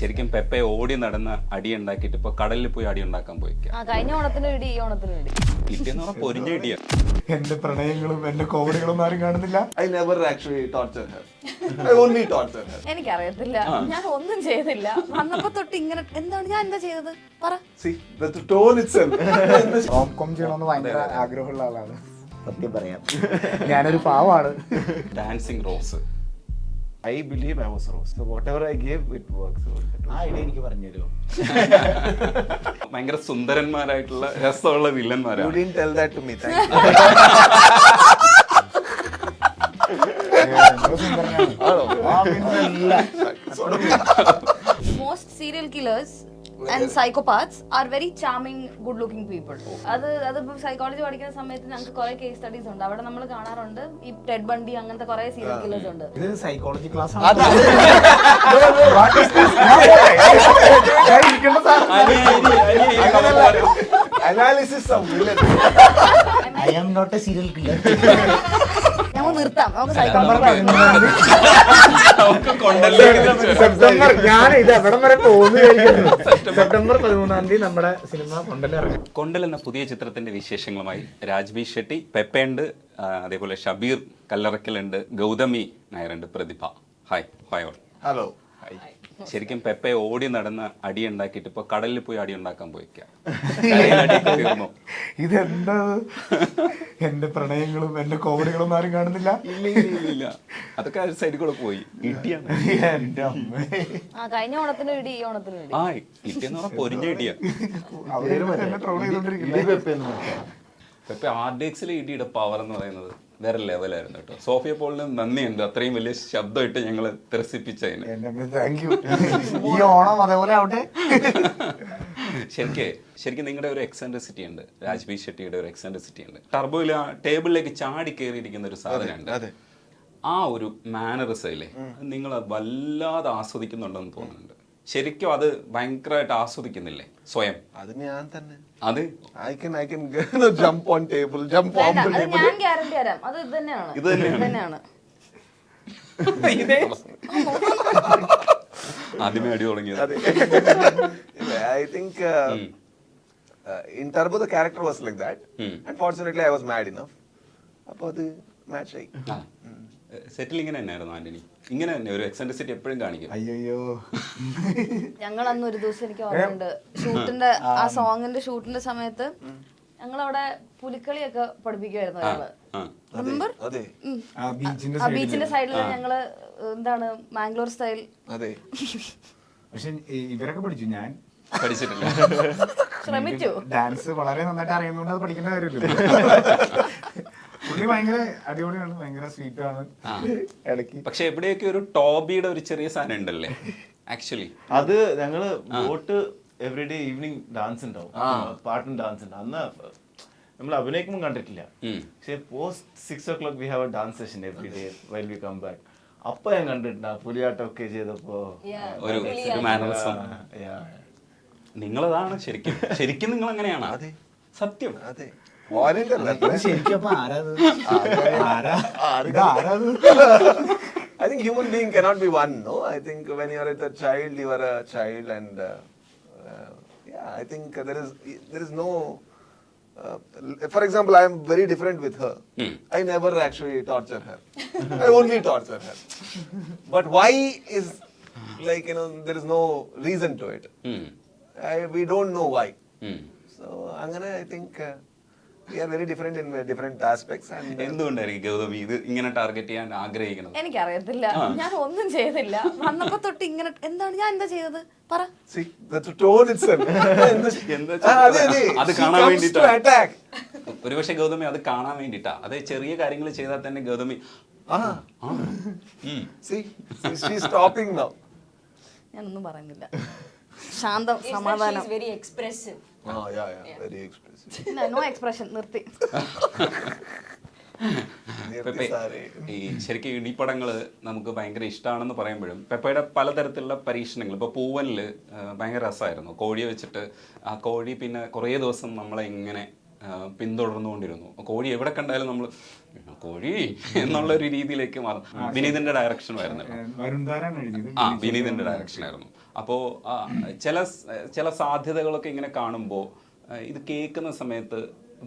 ശരിക്കും പെപ്പെ ഓടി നടന്ന് അടി ഉണ്ടാക്കിയിട്ട് ഇപ്പൊ കടലിൽ പോയി അടി ഉണ്ടാക്കാൻ പോയിക്കാം. കഴിഞ്ഞ ഓണത്തിന് ഇടി ഈ ഓണത്തിന് ഇടി കിട്ടിയെന്ന് പറഞ്ഞാൽ പൊരിഞ്ഞ ഇടിയാ. എന്റെ പ്രണയങ്ങളും എന്റെ കോമഡികളും ആരും കാണുന്നില്ല. I never actually torture her. I only torture her. എനിക്കറിയത്തില്ല, ഞാൻ ഒന്നും ചെയ്തില്ല. വന്നപ്പോ തൊട്ട് ഇങ്ങനെ എന്താണ് ഞാൻ എന്താ ചെയ്തത് പറ. See, the tone itself. Romcom ചെയ്യണമെന്ന് ഭയങ്കര ആഗ്രഹമുള്ള ആളാണ്. സത്യം പറയാം, ഞാനൊരു പാവാണ്. Dancing rose. I believe I was Rose. So whatever I gave, it works. ആ ഐഡിയ എനിക്ക് പറഞ്ഞുതരുമോ? ഭയങ്കര സുന്ദരന്മാരായിട്ടുള്ള രസമുള്ള You വില്ലന്മാരാണ്. didn't tell that to me. Thank you. Most serial killers and psychopaths are very charming, good looking people. അതിപ്പോ psychology പഠിക്കുന്ന സമയത്ത് ഞങ്ങൾക്ക് കുറെ case studies ഉണ്ട്. അവിടെ നമ്മൾ കാണാറുണ്ട് ഈ ടെഡ് ബണ്ടി അങ്ങനത്തെ കുറെ സീരിയൽ കില്ലേഴ്സ് ഉണ്ട്. ഇത് psychology class Analysis of villain. I am not a serial killer. ഞങ്ങൾ നിർത്താം. നമുക്ക് സെപ്റ്റംബർ ഞാൻ ഇത് എവിടം വരെ പോകുന്നു. സെപ്റ്റംബർ 13 നമ്മുടെ സിനിമ കൊണ്ടൽ ഇറങ്ങും. കൊണ്ടൽ എന്ന പുതിയ ചിത്രത്തിന്റെ വിശേഷങ്ങളുമായി രാജ് ബി ഷെട്ടി, പെപ്പെ ഉണ്ട്, അതേപോലെ ഷബീർ കല്ലറക്കലുണ്ട്, ഗൗതമി നായരുണ്ട്, Prathibha. Hi hi all. Hello. ശരിക്കും പെപ്പെ ഓടി നടന്ന് അടി ഉണ്ടാക്കിയിട്ട് ഇപ്പൊ കടലിൽ പോയി അടി ഉണ്ടാക്കാൻ പോയിക്കാം. ഇതെന്താ എന്റെ പ്രണയങ്ങളും എന്റെ കോമഡികളും ആരും കാണുന്നില്ല. ഇല്ല, അതൊക്കെ സൈഡിൽ കൂടെ പോയി. ഇടിയാണ്. എന്റെ അമ്മ, കഴിഞ്ഞ ഓണത്തിന് ഇടി ഈ ഓണത്തിന് ഇടി. ആ ഇടിയെന്ന് പറഞ്ഞാൽ പൊരിഞ്ഞ ഇടിയാ. ട്രോൾ ചെയ്തോണ്ടിരിക്കില്ല. പെപ്പെ ആർഡിഎക്സിലെ ഇടിയുടെ പവർ എന്ന് പറയുന്നത് വേറെ ലെവലായിരുന്നു കേട്ടോ. സോഫിയ പോളിന് നന്ദിയുണ്ട്, അത്രയും വലിയ ശബ്ദമായിട്ട് ഞങ്ങൾ ത്രസിപ്പിച്ചതിന്. ഈ ഓണം അതേപോലെ ആവട്ടെ. ശരിക്കും നിങ്ങളുടെ ഒരു എക്സെൻട്രിസിറ്റി ഉണ്ട്, രാജ് ബി ഷെട്ടിയുടെ ഒരു എക്സെൻട്രിസിറ്റി ഉണ്ട്. ടർബോയിൽ ആ ടേബിളിലേക്ക് ചാടി കയറിയിരിക്കുന്ന ഒരു സാധനമുണ്ട്. ആ ഒരു മാനറിസയില്ലേ, നിങ്ങൾ വല്ലാതെ ആസ്വദിക്കുന്നുണ്ടെന്ന് തോന്നുന്നുണ്ട്. ശരിക്കും അത് ഭയങ്കരമായിട്ട് ആസ്വദിക്കുന്നില്ലേ സ്വയം? അത് ഞാൻ തന്നെ. അത് I can jump on table, jump on the table. ഞാൻ ഗ്യാരണ്ടി തരാം, അത് ഇത് തന്നെയാണ്. ആദ്യമേ അടി തുടങ്ങിയത്. I think in Turbo the character was like that. Unfortunately I was mad enough. അപ്പൊ അത് മാച്ച് ആയി. സെറ്റിൽ ഇങ്ങനെ തന്നെയായിരുന്നു ആന്റണി, ഇങ്ങനെ തന്നെ ഒരു എക്സെൻട്രിസിറ്റി എപ്പോഴും കാണിക്കും. അയ്യോ, ഞങ്ങൾ അന്ന് ഒരു ദിവസം എനിക്ക് ഓർമ്മയുണ്ട്, ഷൂട്ടിന്റെ ആ സോങ്ങിന്റെ ഷൂട്ടിന്റെ സമയത്ത് ഞങ്ങൾ അവിടെ പുലിക്കളിയൊക്കെ പഠിപ്പിക്കുമായിരുന്നു ഒരാള്. ആ ബീച്ചിന്റെ സൈഡിൽ ഞങ്ങള് എന്താണ് മാംഗ്ലൂർ സ്റ്റൈൽ. പക്ഷെ ഇവരൊക്കെ പഠിച്ചു, ഞാൻ പഠിച്ചിട്ടില്ല. ശ്രമിച്ചു. ഡാൻസ് വളരെ നന്നായിട്ട് അറിയുന്നതുകൊണ്ട് അത് പഠിക്കേണ്ട കാര്യമില്ല. പുള്ളി ഭയങ്കര അടിപൊളിയാണ്, ഭയങ്കര സ്വീറ്റ് ആണ് ഇടയ്ക്ക്. പക്ഷെ എവിടെയൊക്കെ ഒരു ടോബിയുടെ ഒരു ചെറിയ സാധനം ഉണ്ടല്ലേ ആക്ച്വലി. അത് ഞങ്ങള് ബോട്ട് എവറിഡേ ഈവനിങ് ഡാൻസ് ഉണ്ടാവും, പാട്ടും ഡാൻസ് ഉണ്ട്. അന്ന് നമ്മൾ അഭിനയിക്കുമ്പോൾ കണ്ടിട്ടില്ല, പക്ഷെ post 6 o'clock we have a dance session every day while we come back. അപ്പൊ ഞാൻ കണ്ടിട്ടുണ്ട് പുലിയാട്ടം ഒക്കെ ചെയ്തപ്പോ ഒരു മാനറിസം. നിങ്ങളതാണ് ശരിക്കും നിങ്ങൾ അങ്ങനെയാണ് സത്യം. ശരിക്കും ആരാത്? I think human being cannot be one, no? I think when you are a child, you are a child, and yeah, I think there is no. For example, I am very different with her. I never actually torture her. I only torture her. But why is like, there is no reason to it. We don't know why. So angane I think we are very different in different aspects. And എന്തുകൊണ്ടായിരിക്കും ഗൗതമി ഇത് ഇങ്ങനെ target ചെയ്യാൻ ആഗ്രഹിക്കുന്നത്? എനിക്കറിയത്തില്ല, ഞാൻ ഒന്നും ചെയ്തില്ല. വന്നപ്പോ തൊട്ട് ഇങ്ങനെ എന്താണ് ഞാൻ എന്താ ചെയ്തത് പറ. See, the tone itself. അത് കാണാൻ വേണ്ടിട്ടാ. ഒരുപക്ഷെ ഗൗതമി അത് കാണാൻ വേണ്ടിട്ടാ. അത് ചെറിയ കാര്യങ്ങൾ ചെയ്താൽ തന്നെ Gautami see, she's stopping now. ഞാനൊന്നും പറയുന്നില്ല, ശാന്തം, സമാധാനം. Very expressive. Yeah, very expressive. No expression, നിർത്തി. ഈ ശരിക്കും ഇടിപ്പടങ്ങള് നമുക്ക് ഭയങ്കര ഇഷ്ടമാണെന്ന് പറയുമ്പോഴും പെപ്പയുടെ പലതരത്തിലുള്ള പരീക്ഷണങ്ങൾ, ഇപ്പൊ പൂവനില് ഭയങ്കര രസമായിരുന്നു. കോഴിയെ വെച്ചിട്ട് ആ കോഴി പിന്നെ കുറേ ദിവസം നമ്മളെ ഇങ്ങനെ പിന്തുടർന്നുകൊണ്ടിരുന്നു. കോഴി എവിടെ കണ്ടാലും നമ്മൾ കോഴി എന്നുള്ള ഒരു രീതിയിലേക്ക് മാറും. വിനീതിന്റെ ഡയറക്ഷൻ ആയിരുന്നു. വിനീതിന്റെ ഡയറക്ഷൻ ആയിരുന്നു. അപ്പോൾ ചില സാധ്യതകളൊക്കെ ഇങ്ങനെ കാണുമ്പോൾ ഇത് കേൾക്കുന്ന സമയത്ത്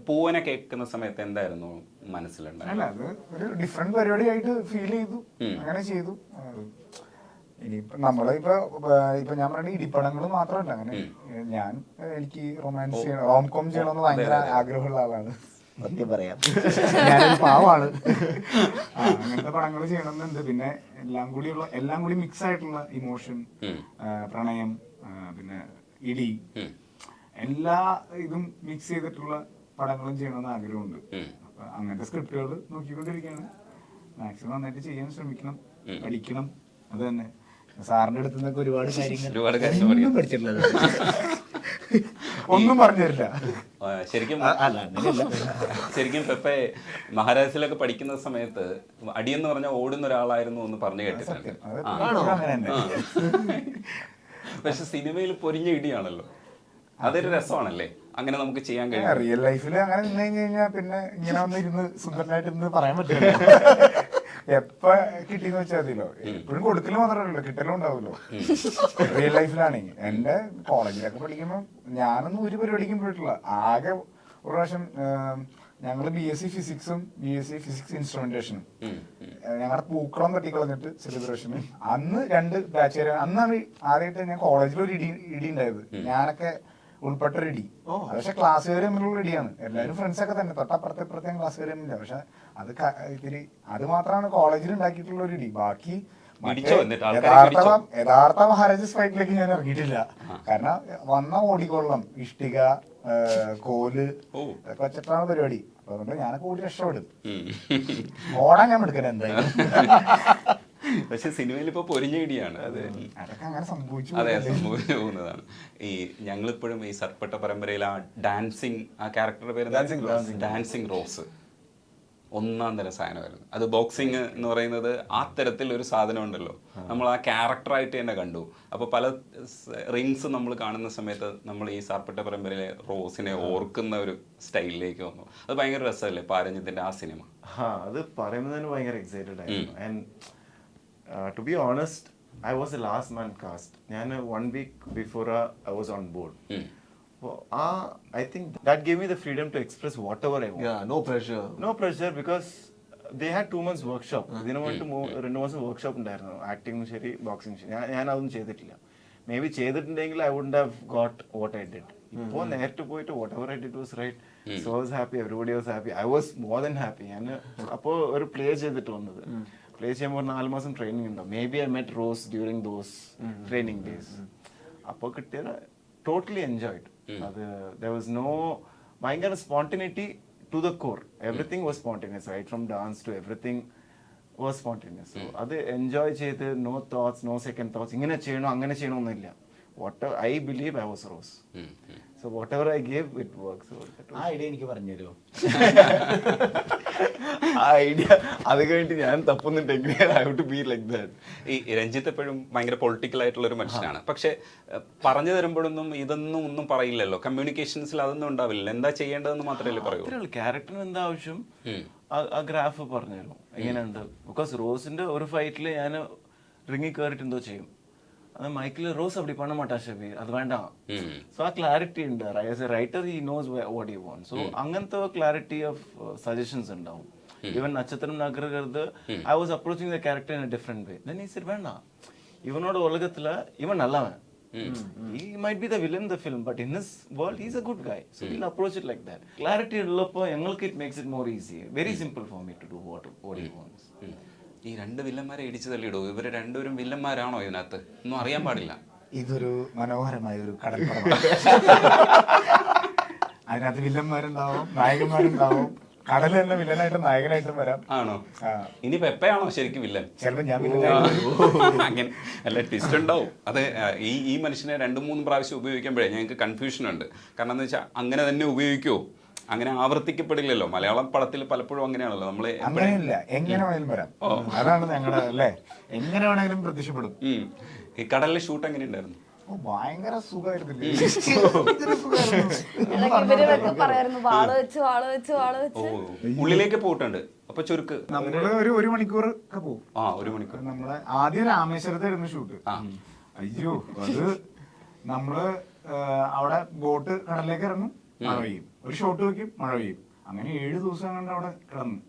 പൂവനെ കേൾക്കുന്ന സമയത്ത് എന്തായിരുന്നു മനസ്സിലുണ്ടായത്? അല്ല, അത് ഒരു ഡിഫറെന്റ് പരിപാടിയായിട്ട് ഫീൽ ചെയ്തു, അങ്ങനെ ചെയ്തു. ഇനിയിപ്പോ ഇപ്പൊ ഞാൻ പറഞ്ഞ ഇടിപ്പടങ്ങൾ മാത്രമല്ല, അങ്ങനെ എനിക്ക് റൊമാൻസ് ചെയ്യണം, റോംകോം ചെയ്യണമെന്ന് ഭയങ്കര ആഗ്രഹമുള്ള ആളാണ്. സത്യം പറയാം, ഞാനൊരു പാവാണ്. അങ്ങനത്തെ പടങ്ങൾ ചെയ്യണമെന്നുണ്ട്. പിന്നെ എല്ലാം കൂടി മിക്സ് ആയിട്ടുള്ള ഇമോഷൻ, പ്രണയം, പിന്നെ ഇടി, എല്ലാ ഇതും മിക്സ് ചെയ്തിട്ടുള്ള പടങ്ങളും ചെയ്യണമെന്ന് ആഗ്രഹമുണ്ട്. അപ്പൊ അങ്ങനത്തെ സ്ക്രിപ്റ്റുകൾ നോക്കിക്കൊണ്ടിരിക്കുകയാണ്. മാക്സിമം നന്നായിട്ട് ചെയ്യാൻ ശ്രമിക്കണം, പഠിക്കണം. അത് തന്നെ സാറിന്റെ അടുത്ത് നിന്നൊക്കെ ഒരുപാട് കാര്യങ്ങൾ പഠിച്ചിട്ടുള്ളത്. ഒന്നും പറഞ്ഞു തരില്ല ശരിക്കും പെപ്പെ മഹാരാഷ്ട്രയിലൊക്കെ പഠിക്കുന്ന സമയത്ത് അടിയെന്ന് പറഞ്ഞാൽ ഓടുന്ന ഒരാളായിരുന്നു എന്ന് പറഞ്ഞു കേട്ടിട്ടുണ്ട്. പക്ഷെ സിനിമയിൽ പൊരിഞ്ഞ ഇടിയാണല്ലോ, അതൊരു രസമാണല്ലേ, അങ്ങനെ നമുക്ക് ചെയ്യാൻ കഴിയും. റിയൽ ലൈഫിൽ അങ്ങനെ നിന്ന് കഴിഞ്ഞാൽ പിന്നെ ഇങ്ങനെ ഒന്ന് ഇരുന്ന് സുന്ദരനായിട്ട് ഇന്ന് പറയാൻ പറ്റില്ല. എപ്പ കിട്ടിയെന്ന് വെച്ചാൽ മതിയല്ലോ. എപ്പോഴും കൊടുക്കല് മാത്രമല്ലല്ലോ, കിട്ടലും ഉണ്ടാവുമല്ലോ റിയൽ ലൈഫിലാണെങ്കിൽ. എന്റെ കോളേജിലൊക്കെ പഠിക്കുമ്പോൾ ഞാനൊന്നും ഒരു പരിപാടിക്കും പോയിട്ടില്ല. ആകെ ഒരു പ്രാവശ്യം ഞങ്ങള് BSc ഫിസിക്സും BSc ഫിസിക്സ് ഇൻസ്ട്രുമെന്റേഷനും ഞങ്ങളുടെ പൂക്കളം തട്ടിക്കളഞ്ഞിട്ട് സെലിബ്രേഷന് അന്ന് 2 ബാച്ച്. അന്നാണ് ആദ്യമായിട്ട് ഞാൻ കോളേജിൽ ഒരു ഇടി ഉണ്ടായത്. ഞാനൊക്കെ ഉൾപ്പെട്ടൊരു ഇടി. പക്ഷെ ക്ലാസ് വരെ തമ്മിലുള്ള ഇടിയാണ്. എല്ലാവരും ഫ്രണ്ട്സ് ഒക്കെ തന്നെ, തൊട്ടപ്പുറത്തെ ക്ലാസ് വരെ ഇല്ല. പക്ഷെ അത് മാത്രമാണ് കോളേജിൽ ഉണ്ടാക്കിയിട്ടുള്ള ഒരു ഇടി. ബാക്കി യഥാർത്ഥ മഹാരാജസ് ഫൈറ്റിലേക്ക് ഞാൻ ഇറങ്ങിയിട്ടില്ല. കാരണം വന്ന ഓടിക്കൊള്ളം, ഇഷ്ടിക, കോല് ഇതൊക്കെ വെച്ചിട്ടാണ് പരിപാടി. അപ്പൊ അതുകൊണ്ട് ഞാനൊക്കെ ഓടി രക്ഷപ്പെടും. ഓടാൻ ഞാൻ എടുക്കണം എന്തായാലും. പക്ഷെ സിനിമയിൽ ഇപ്പൊ പൊരിഞ്ഞ ഇടിയാണ്. അതൊക്കെ അങ്ങനെ സംഭവിച്ചു പോകുന്നതാണ്. ഈ ഞങ്ങളിപ്പോഴും ഈ സർപ്പട്ട പരമ്പരയിൽ ആ ഡാൻസിങ്, ആ ക്യാരക്ടറുടെ പേര് ഡാൻസിങ് റോസ്, ഒന്നാം തരം സാധനമായിരുന്നു. അത് ബോക്സിങ് എന്ന് പറയുന്നത് ആ തരത്തിൽ ഒരു സാധനം ഉണ്ടല്ലോ, നമ്മൾ ആ ക്യാരക്ടറായിട്ട് തന്നെ കണ്ടു. അപ്പോൾ പല റിങ്സ് നമ്മൾ കാണുന്ന സമയത്ത് നമ്മൾ ഈ സർപ്പട്ട പരമ്പരയിലെ റോസിനെ ഓർക്കുന്ന ഒരു സ്റ്റൈലിലേക്ക് വന്നു. അത് ഭയങ്കര രസമല്ലേ പാരഞ്ജിത്തിന്റെ ആ സിനിമ? അത് പറയുമ്പോൾ തന്നെ ഭയങ്കര എക്സൈറ്റഡ് ആയിരുന്നു. And to be honest, I was the last man cast. ഞാൻ 1 week before I was on board. I think that gave me the freedom to express whatever I want. Yeah, no pressure because they had 2 months workshop. ഇതിനു വേണ്ടി 2 മാസം workshop ഉണ്ടായിരുന്നു. ആക്ടിങ്ങും ശരി, boxing ശരി. ഞാൻ അതൊന്നും ചെയ്തിട്ടില്ല. മേ ബി ചെയ്തിട്ടുണ്ടെങ്കിൽ I wouldn't have got what I did. ഇപ്പോൾ നേരിട്ട് പോയിട്ട് whatever I did was right. So I was happy, everybody was happy. I was more than happy. ഞാൻ അപ്പോൾ ഒരു പ്ലേ ചെയ്തിട്ട് വന്നത്. പ്ലേ ചെയ്യുമ്പോൾ 4 മാസം ട്രെയിനിങ് ഉണ്ടാവും. May be I met rose during those training days. അപ്പോൾ കിട്ടിയത് ടോട്ടലി എൻജോയ്ഡ്. അത് there was no ഭയങ്കര സ്പോണ്ടിനിറ്റി to the core. Everything was spontaneous, right from dance to everything was spontaneous. So അത് എൻജോയ് ചെയ്ത് no thoughts, no second thoughts, ഇങ്ങനെ ചെയ്യണോ അങ്ങനെ ചെയ്യണമെന്നില്ല. Whatever I believe, I was Rose. So whatever I gave, it works. ആ idea എനിക്ക് പറഞ്ഞുതരുമോ? ആ idea അത് കഴിഞ്ഞിട്ട് ഞാൻ തപ്പുന്നുണ്ടെങ്കിൽ I have to be like that. ഈ രഞ്ജിത്ത് എപ്പോഴും ഭയങ്കര പൊളിറ്റിക്കൽ ആയിട്ടുള്ള ഒരു മനുഷ്യനാണ്. പക്ഷെ പറഞ്ഞു തരുമ്പോഴൊന്നും ഒന്നും പറയില്ലല്ലോ. കമ്മ്യൂണിക്കേഷൻസിൽ അതൊന്നും ഉണ്ടാവില്ല. എന്താ ചെയ്യേണ്ടതെന്ന് മാത്രമല്ലേ പറയൂ. ക്യാരക്ടറിന് എന്താ ആവശ്യം ആ ഗ്രാഫ് പറഞ്ഞുതരും എങ്ങനെയുണ്ട്. ബിക്കോസ് റോസിന്റെ ഒരു ഫൈറ്റിൽ ഞാൻ റിങ്ങിൽ കയറിയിട്ട് എന്തോ ചെയ്യും. അത് മൈക്കിൽ റോസ് அப்படி பண்ண மாட்டா ஷபி, அது வேண்டாம். സോ ആ ക്ലാരിറ്റി ഉണ്ട്. As a writer he knows what he wants. So അങ്ങനത്തെ ക്ലാരിറ്റി ഓഫ് സജഷൻസ് ഉണ്ടാവും. ഈവൻ നക്ഷത്രം നഗരകരുത് I was approaching the character in a different way. Then he said വേണ്ട, ഇവനോട് ഉലകത്തില ഇവൻ നല്ലവൻ. He might be the villain in the film, but in his world he's a good guy. So we'll approach it like that. Clarity ഉള്ളപ്പോൾ ഞങ്ങൾക്ക് it makes it more easy. Very simple for me to do what he wants. ഈ 2 വില്ലന്മാരെ ഇടിച്ചു തള്ളിയിടൂ. ഇവര് 2 പേരും വില്ലന്മാരാണോ ഇതിനകത്ത്? ഒന്നും അറിയാൻ പാടില്ല. ഇതൊരു മനോഹരമായ ഒരു കടൽപ്പുറമാണ്. അതിനകത്ത് വില്ലന്മാരുണ്ടാവും, നായകന്മാരുണ്ടാവും. കടൽ തന്നെ വില്ലനായിട്ടും നായകനായിട്ടും വരാം. ആണോ? ഇനി പെപ്പയാണോ ശരിക്കും വില്ലൻ? ചിലപ്പോൾ ഞാൻ അങ്ങനെ അല്ല, ട്വിസ്റ്റ് ഉണ്ടാവും. അത് ഈ മനുഷ്യനെ 2-3 പ്രാവശ്യം ഉപയോഗിക്കുമ്പോഴേ ഞങ്ങൾക്ക് കൺഫ്യൂഷൻ ഉണ്ട്. കാരണം എന്താ വെച്ചാൽ അങ്ങനെ തന്നെ ഉപയോഗിക്കുമോ? അങ്ങനെ ആവർത്തിക്കപ്പെടില്ലല്ലോ. മലയാളം പടത്തിൽ പലപ്പോഴും അങ്ങനെയാണല്ലോ. നമ്മള് അങ്ങനെയല്ല, എങ്ങനെ വേണമെങ്കിലും വരാം. അതാണ് ഞങ്ങളുടെ അല്ലേ, എങ്ങനെ വേണമെങ്കിലും പ്രത്യക്ഷപ്പെടും. ഈ കടലിലെ ഷൂട്ട് എങ്ങനെ ഉണ്ടായിരുന്നു? ഭയങ്കര സുഖമായിരുന്നില്ലേ? ഉള്ളിലേക്ക് പോയിട്ടുണ്ട്. അപ്പൊ ചുരുക്ക് നമ്മള് ഒരു മണിക്കൂർ ഒക്കെ പോകും. ഒരു മണിക്കൂർ. നമ്മളെ ആദ്യം രാമേശ്വരത്തായിരുന്നു ഷൂട്ട്. അയ്യോ അത് നമ്മള് അവിടെ ബോട്ട് കടലിലേക്ക് ഇറങ്ങും, മഴ പെയ്യും, ഒരു ഷോട്ട് വെക്കും, മഴ പെയ്യും. അങ്ങനെ 7 ദിവസം കണ്ട് അവിടെ കിടന്നു.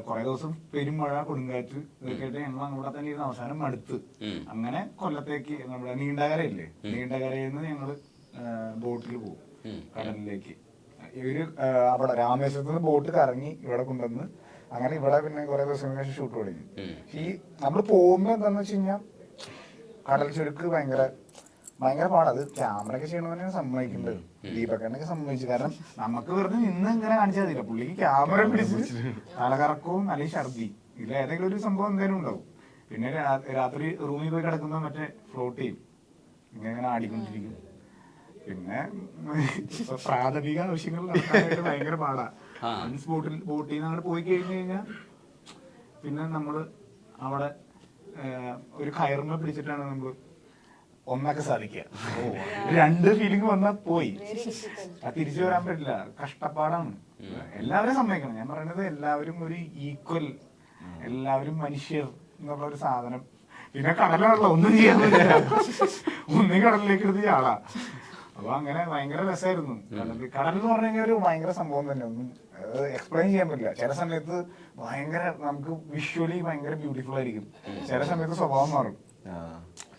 കുറെ ദിവസം പെരും മഴ, കൊടുങ്കാറ്റ് ഇതൊക്കെ ആയിട്ട് ഞങ്ങൾ അവിടെ തന്നെ ഇരുന്ന് അവസാനം മടുത്ത് അങ്ങനെ കൊല്ലത്തേക്ക് നമ്മുടെ നീണ്ടകരയില്ലേ, നീണ്ടകരയിൽ നിന്ന് ഞങ്ങള് ബോട്ടിൽ പോകും കടലിലേക്ക്. ഇവര് അവിടെ രാമേശ്വരത്ത് നിന്ന് ബോട്ട് കറങ്ങി ഇവിടെ കൊണ്ടുവന്ന് അങ്ങനെ ഇവിടെ പിന്നെ കുറെ ദിവസം ശേഷം ഷൂട്ട് തുടങ്ങി. ഈ നമ്മൾ പോകുമ്പോ എന്താന്ന് വെച്ച് കഴിഞ്ഞാൽ കടൽ ചുരുക്ക് ഭയങ്കര പാടാ. അത് ക്യാമറ ഒക്കെ ചെയ്യണമെന്നാണ് സമ്മതിക്കേണ്ടത്. ദീപക്കണ്ണൊക്കെ സമ്മതിച്ചു. കാരണം നമുക്ക് വെറുതെ നിന്ന് ഇങ്ങനെ കാണിച്ചാൽ മതിയില്ല, പുള്ളിക്ക് ക്യാമറ പിടിച്ച് തലകറക്കവും അല്ലെങ്കിൽ ഛർദി ഇതിൽ ഏതെങ്കിലും ഒരു സംഭവം എന്തായാലും ഉണ്ടാവും. പിന്നെ രാത്രി റൂമിൽ പോയി കിടക്കുമ്പോൾ മറ്റേ ഫ്ലോട്ട് ചെയ്യും, ഇങ്ങനെ ആടിക്കൊണ്ടിരിക്കും. പിന്നെ പ്രാഥമിക ആവശ്യങ്ങൾ നടത്താനായിട്ട് ഭയങ്കര പാടാ. ബോട്ടിൽ നിന്ന് അങ്ങോട്ട് പോയി കഴിഞ്ഞു കഴിഞ്ഞാൽ പിന്നെ നമ്മള് അവിടെ ഒരു കയറുമ്പോ പിടിച്ചിട്ടാണ് നമ്മള് ഒന്നൊക്കെ സാധിക്കുക. 2 ഫീലിംഗ് വന്നാൽ പോയി, തിരിച്ചു വരാൻ പറ്റില്ല, കഷ്ടപ്പാടാണ്. എല്ലാവരും സമ്മതിക്കണം. ഞാൻ പറയുന്നത് എല്ലാവരും ഒരു ഈക്വൽ, എല്ലാവരും മനുഷ്യർ എന്നുള്ള ഒരു സാധനം. പിന്നെ കടലാണല്ലോ, ഒന്നും ചെയ്യാൻ പറ്റില്ല, ഒന്നും കടലിലേക്ക് എടുത്ത് ചാടാ. അപ്പൊ അങ്ങനെ ഭയങ്കര രസമായിരുന്നു. കടൽ എന്ന് പറഞ്ഞു കഴിഞ്ഞാൽ ഒരു ഭയങ്കര സംഭവം തന്നെ, ഒന്നും എക്സ്പ്ലെയിൻ ചെയ്യാൻ പറ്റില്ല. ചില സമയത്ത് ഭയങ്കര നമുക്ക് വിഷ്വലി ഭയങ്കര ബ്യൂട്ടിഫുൾ ആയിരിക്കും, ചില സമയത്ത് സ്വഭാവം മാറും.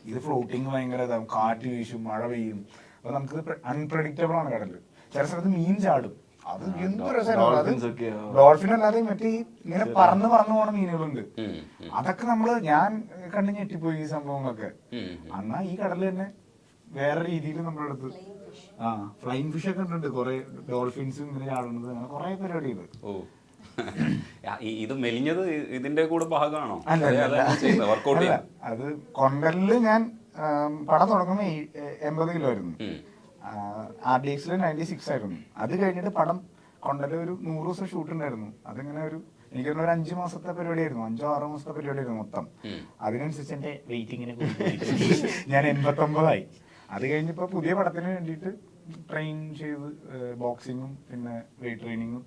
ഇത് ഫ്ലോട്ടിങ് ഭയങ്കര ഇതാവും, കാറ്റ് വീശും, മഴ പെയ്യും. അപ്പൊ നമുക്ക് അൺപ്രഡിക്റ്റബിൾ ആണ് കടല്. ചില സമയത്ത് മീൻ ചാടും, അത് എന്ത് രസമായിരുന്നു. ഡോൾഫിൻ അല്ലാതെ മറ്റേ ഇങ്ങനെ പറന്ന് പോണ മീനുകളുണ്ട്. അതൊക്കെ ഞാൻ കണ്ടു ഞെട്ടിപ്പോയി ഈ സംഭവങ്ങളൊക്കെ. എന്നാ ഈ കടല് തന്നെ വേറെ രീതിയിൽ നമ്മുടെ അടുത്ത് ഫ്ലൈങ് ഫിഷ് ഒക്കെ ഉണ്ട്, കുറെ ഡോൾഫിൻസും ഇങ്ങനെ ചാടുന്നത്, അങ്ങനെ കുറെ പരിപാടികൾ. ഇത് മെലിഞ്ഞത് ഇതിന്റെ കൂടെ ഭാഗമാണോ? അത് കൊണ്ടലില് ഞാൻ പടം തുടങ്ങുമ്പോ 80 കിലോ ആയിരുന്നു, RDX 96 ആയിരുന്നു. അത് കഴിഞ്ഞിട്ട് പടം കൊണ്ടല് ഒരു 100 ദിവസം ഷൂട്ട് ഉണ്ടായിരുന്നു. അതിങ്ങനെ എനിക്ക് ഒരു 5 മാസത്തെ പരിപാടിയായിരുന്നു, 5-6 മാസത്തെ പരിപാടിയായിരുന്നു മൊത്തം. അതിനനുസരിച്ച് എന്റെ വെയിറ്റ് ഇങ്ങനെ ഞാൻ 89 ആയി. അത് കഴിഞ്ഞപ്പോ പുതിയ പടത്തിന് വേണ്ടിയിട്ട് ട്രെയിൻ ചെയ്ത് ബോക്സിങ്ങും പിന്നെ വെയിറ്റ് ട്രെയിനിങ്ങും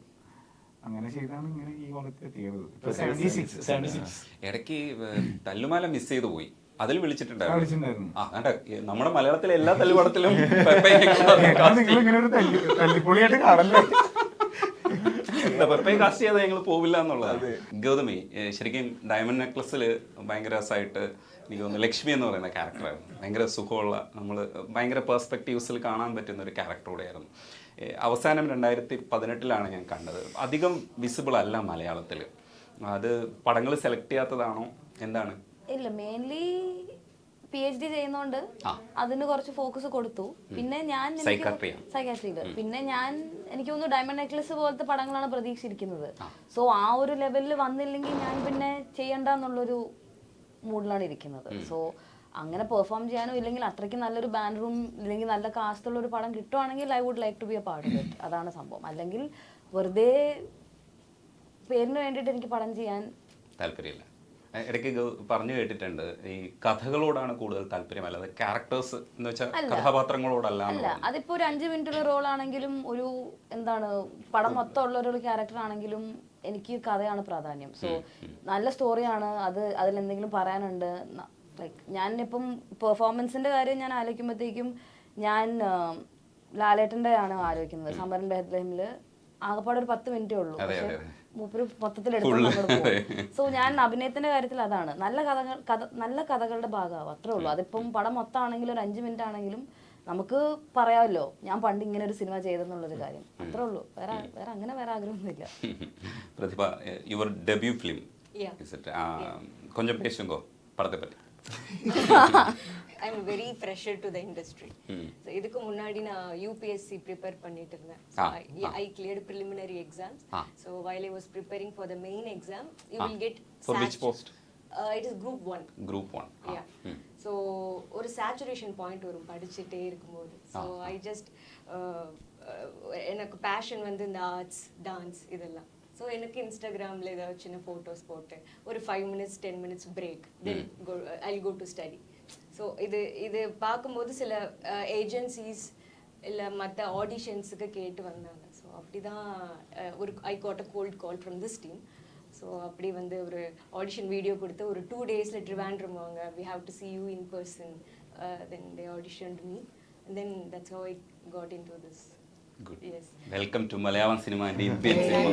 അങ്ങനെ ചെയ്താണ് ഇങ്ങനെ ഈ കോളത്തിൽ എത്തിയത്. 76 ഇടയ്ക്ക് തല്ലുമാല മിസ് ചെയ്തു പോയി, അതിൽ വിളിച്ചിട്ടുണ്ടായിരുന്നു. നമ്മുടെ മലയാളത്തിലെ എല്ലാ തല്ലുപടത്തിലും ഇങ്ങനെ ഒരു തല്ലിപ്പൊളിയായിട്ട് കാണല്ലേ. പെപ്പയെ കാസ്റ്റ് ചെയ്താൽ ഞങ്ങൾ പോവില്ല എന്നുള്ളത്. ഗൗതമി ശരിക്കും ഡയമണ്ട് നെക്ലസിൽ ഭയങ്കര രസമായിട്ട് എനിക്ക് തോന്നുന്നു ലക്ഷ്മി എന്ന് പറയുന്ന ക്യാരക്ടറായിരുന്നു. ഭയങ്കര സുഖമുള്ള, നമ്മൾ ഭയങ്കര പേഴ്സ്പെക്റ്റീവ്സിൽ കാണാൻ പറ്റുന്ന ഒരു ക്യാരക്ടറൂടെയായിരുന്നു. അവസാനം 2018 ഞാൻ കണ്ടത്. അധികം വിസിബിൾ അല്ല മലയാളത്തിൽ. അത് പടങ്ങൾ സെലക്ട് ചെയ്യാത്തതാണോ എന്താണ്? ഇല്ല, മെയിൻലി PhD ചെയ്യുന്നോണ്ട് അതിന് കുറച്ച് ഫോക്കസ് കൊടുത്തു. പിന്നെ ഞാൻ സൈക്കാട്രിയില് പിന്നെ എനിക്ക് തോന്നുന്നു ഡയമണ്ട് നെക്ലസ് പോലത്തെ പടങ്ങളാണ് പ്രതീക്ഷിച്ചിരിക്കുന്നത്. സോ ആ ഒരു ലെവലിൽ വന്നില്ലെങ്കിൽ ഞാൻ പിന്നെ ചെയ്യണ്ടെന്നുള്ളൊരു മൂഡിലാണ് ഇരിക്കുന്നത്. സോ അങ്ങനെ പെർഫോം ചെയ്യാനോ ഇല്ലെങ്കിൽ അത്രയ്ക്ക് നല്ലൊരു ബാൻഡ് റൂം ഇല്ലെങ്കിൽ നല്ല കാസ്റ്റുള്ള ഒരു പടം കിട്ടുവാണെങ്കിൽ I would like to be a part of it. അതാണ് സംഭവം. അല്ലെങ്കിൽ വെറുതെ പേരിന് വേണ്ടിയിട്ട് എനിക്ക് പടം ചെയ്യാൻ താല്പര്യമില്ല. ഇടയ്ക്ക് പറഞ്ഞു കേട്ടിട്ടുണ്ട് ഈ കഥകളോടാണ് കൂടുതൽ താല്പര്യം, അല്ലാതെ ക്യാരക്ടേഴ്സ് എന്ന് വെച്ചാൽ കഥാപാത്രങ്ങളോടല്ല. അല്ല, അതിപ്പോ ഒരു 5 മിനിറ്റുള്ള റോൾ ആണെങ്കിലും ഒരു പടം മൊത്തം ഉള്ള ഒരു ക്യാരക്ടർ ആണെങ്കിലും എനിക്ക് കഥയാണ് പ്രാധാന്യം. സോ നല്ല സ്റ്റോറിയാണ്, അതിലെന്തെങ്കിലും പറയാനുണ്ട്. ലൈക്ക് ഞാനിപ്പം പെർഫോമൻസിന്റെ കാര്യം ഞാൻ ആലോചിക്കുമ്പോഴത്തേക്കും ഞാൻ ലാലേട്ടൻ്റെ ആണ് ആലോചിക്കുന്നത്. സമരൻ ബെഹ്ലഹിമില് ആകെപ്പാടെ ഒരു 10 മിനിറ്റേ ഉള്ളൂ, പക്ഷെ മൂപ്പര് മൊത്തത്തിൽ എടുത്തു. സോ ഞാൻ അഭിനയത്തിന്റെ കാര്യത്തിൽ അതാണ്, നല്ല കഥകളുടെ ഭാഗമാവും, അത്രേ ഉള്ളൂ. അതിപ്പം പടം മൊത്തമാണെങ്കിലും ഒരു 5 മിനിറ്റ് ആണെങ്കിലും നമുക്ക് പറയാമല്ലോ ഞാൻ പണ്ട് ഇങ്ങനെ ഒരു സിനിമ ചെയ്തെന്നുള്ളൊരു കാര്യം, അത്രേ ഉള്ളൂ. വേറെ ആഗ്രഹമൊന്നുമില്ല. പ്രതിഭ, യുവർ ഡെബ്യൂ ഫിലിം கொஞ்சம் பேசுங்க படத்தை பத்தி. I'm very fresher to the industry. So இதுக்கு முன்னாடி நான் UPSC prepare பண்ணிட்டு இருந்தேன். So I cleared preliminary exams. So while I was preparing for the main exam, you will get for which post? It is group 1. Group 1. Yeah. So ஒரு saturation point வரும் படிச்சிட்டே இருக்கும்போது. So I just எனக்கு passion வந்து இந்த arts, dance இதெல்லாம். So எனக்கு இன்ஸ்டாகிராமில் ஏதாவது சின்ன ஃபோட்டோஸ் போட்டு ஒரு 5 minutes 10 minutes break, then I go to study. So இது பார்க்கும்போது சில ஏஜென்சிஸ் இல்லை மற்ற ஆடிஷன்ஸுக்கு கேட்டு வந்தாங்க. ஸோ அப்படி தான் I got a cold call from this team. So அப்படி வந்து ஒரு ஆடிஷன் வீடியோ கொடுத்து ஒரு 2 daysல ட்ரிவாண்ட்ரம் வாங்க, we have to see you in person. Then they auditioned me, and then that's how I got into this. Good. Yes. Welcome to Malayalam cinema and Indian cinema.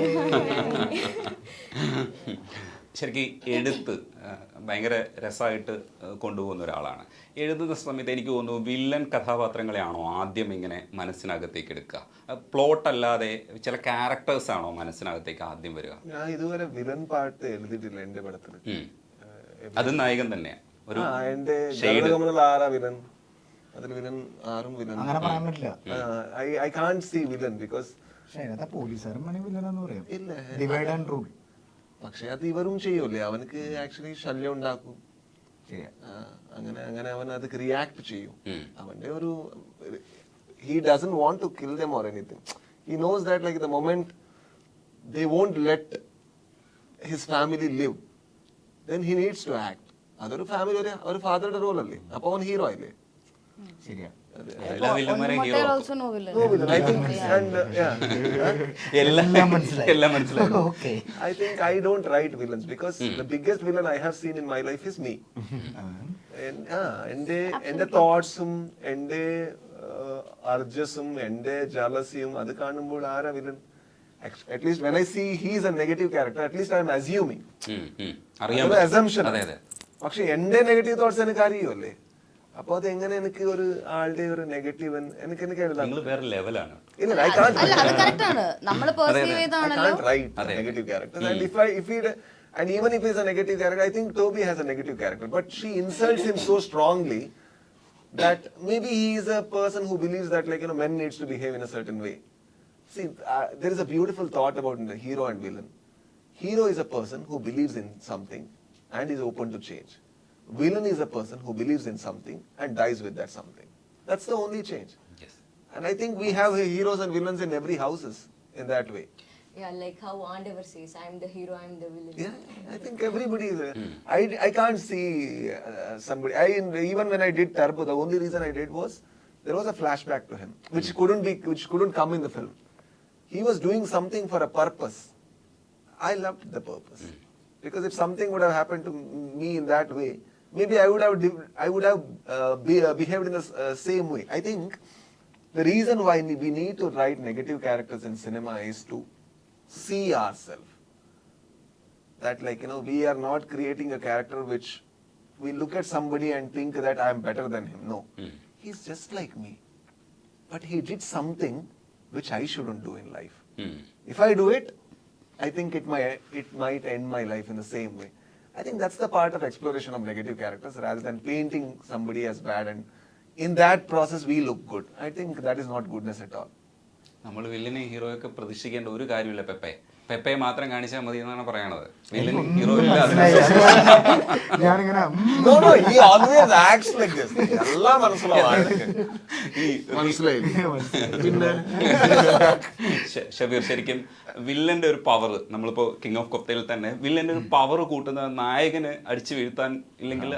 ശരിക്കും എഴുത്ത് ഭയങ്കര രസമായിട്ട് കൊണ്ടുപോകുന്ന ഒരാളാണ്. എഴുതുന്ന സമയത്ത് എനിക്ക് തോന്നുന്നു വില്ലൻ കഥാപാത്രങ്ങളെയാണോ ആദ്യം ഇങ്ങനെ മനസ്സിനകത്തേക്ക് എടുക്കുക, പ്ലോട്ട് അല്ലാതെ ചില ക്യാരക്ടേഴ്സ് ആണോ മനസ്സിനകത്തേക്ക് ആദ്യം വരിക? ഞാൻ ഇതുവരെ വില്ലൻ പാട്ട് എഴുതിയിട്ടില്ല എന്റെ പടത്തിൽ. അത് നായകൻ തന്നെയാണ്. ഒരു എന്റെ ആരാ വില്ലൻ, അതിൽ വില്ലൻ ആരും വില്ലൻ അങ്ങനെ പറയാൻ പറ്റില്ല. I can't see villain because പോലീസുകാരൻ മണി വില്ലനെന്ന് പറയാം. ഇല്ല, ഡിവൈഡ് ആൻഡ് റൂൾ. പക്ഷെ അത് ഇവരും ചെയ്യൂലേ, അവനക്ക് ആക്ച്വലി ശല്യം ഉണ്ടാക്കും, അങ്ങനെ അങ്ങനെ അവൻ അത് റിയാക്ട് ചെയ്യും. അവന്റെ ഒരു he doesn't want to kill them or anything. He knows that like the moment they won't let his family live, then he needs to act. അതൊരു ഫാമിലി ഒരു ഫാദറുടെ റോൾ അല്ലേ, അപ്പൊ അവൻ ഹീറോ ആയില്ലേ? ശരിയാ. എല്ലാ വില്ലന്മാരെയും hero. also no villain. No villain, I think, and എല്ലാം മനസ്സിലായി. Okay. I think I don't write villains because the biggest villain I have seen in my life is me. എന്റെ തോട്ട്സും എന്റെ അർജസും എന്റെ ജലസിയും അത് കാണുമ്പോൾ ആരാ villain? At least when I see he is a negative character, at least I am assuming. Assumption. പക്ഷെ എന്റെ negative thoughts എനിക്ക് അറിയുമല്ലേ, അപ്പൊ അത് എങ്ങനെ എനിക്ക് ഒരു ആളുടെ ഒരു നെഗറ്റീവ് എനിക്ക് എഴുതാം? വേറെ ലെവലാണ്. ഇല്ല, I can't. അല്ല, അത് correct ആണ്. നമ്മൾ perceive ചെയ്താണല്ലോ. I can't write negative characters. And even if he's a negative character, I think Tobby has a negative character, but she insults him so strongly that maybe he is a person who believes that men needs to behave in a certain way. See, there is a beautiful thought about the hero and villain. Hero is a person who believes in something and is open to change. Villain is a person who believes in something and dies with that something. That's the only change. Yes. And I think we have heroes and villains in every houses in that way. Yeah, like how Andavar says, I'm the hero, I'm the villain. Yeah, I think everybody is. I can't see somebody. Even when I did Turbo, the only reason I did was there was a flashback to him, which couldn't come in the film. He was doing something for a purpose. I loved the purpose because if something would have happened to me in that way, maybe I would have behaved in the same way. I think the reason why we need to write negative characters in cinema is to see ourselves. That we are not creating a character which we look at somebody and think that I am better than him. No, he's just like me, but he did something which I shouldn't do in life. If I do it, I think it might end my life in the same way. I think that's the part of exploration of negative characters rather than painting somebody as bad and in that process we look good. I think that is not goodness at all. നമ്മൾ വില്ലനെ ഹീറോയൊക്കെ പ്രതീക്ഷിക്കേണ്ട ഒരു കാര്യമില്ല. പെപ്പയെ മാത്രം കാണിച്ചാൽ മതി എന്നാണ് പറയണത്. Villain hero ഇല്ല. ഞാനിങ്ങനെ No, he always acts like this. എല്ലാം മനസ്സിലായി. പിന്നെ ഷബീർ, ശരിക്കും വില്ലന്റെ ഒരു പവർ, നമ്മളിപ്പോ കിങ് ഓഫ് കൊത്തയിൽ തന്നെ വില്ലന്റെ ഒരു പവർ കൂട്ടുന്ന നായകന് അടിച്ചു വീഴ്ത്താൻ, ഇല്ലെങ്കിൽ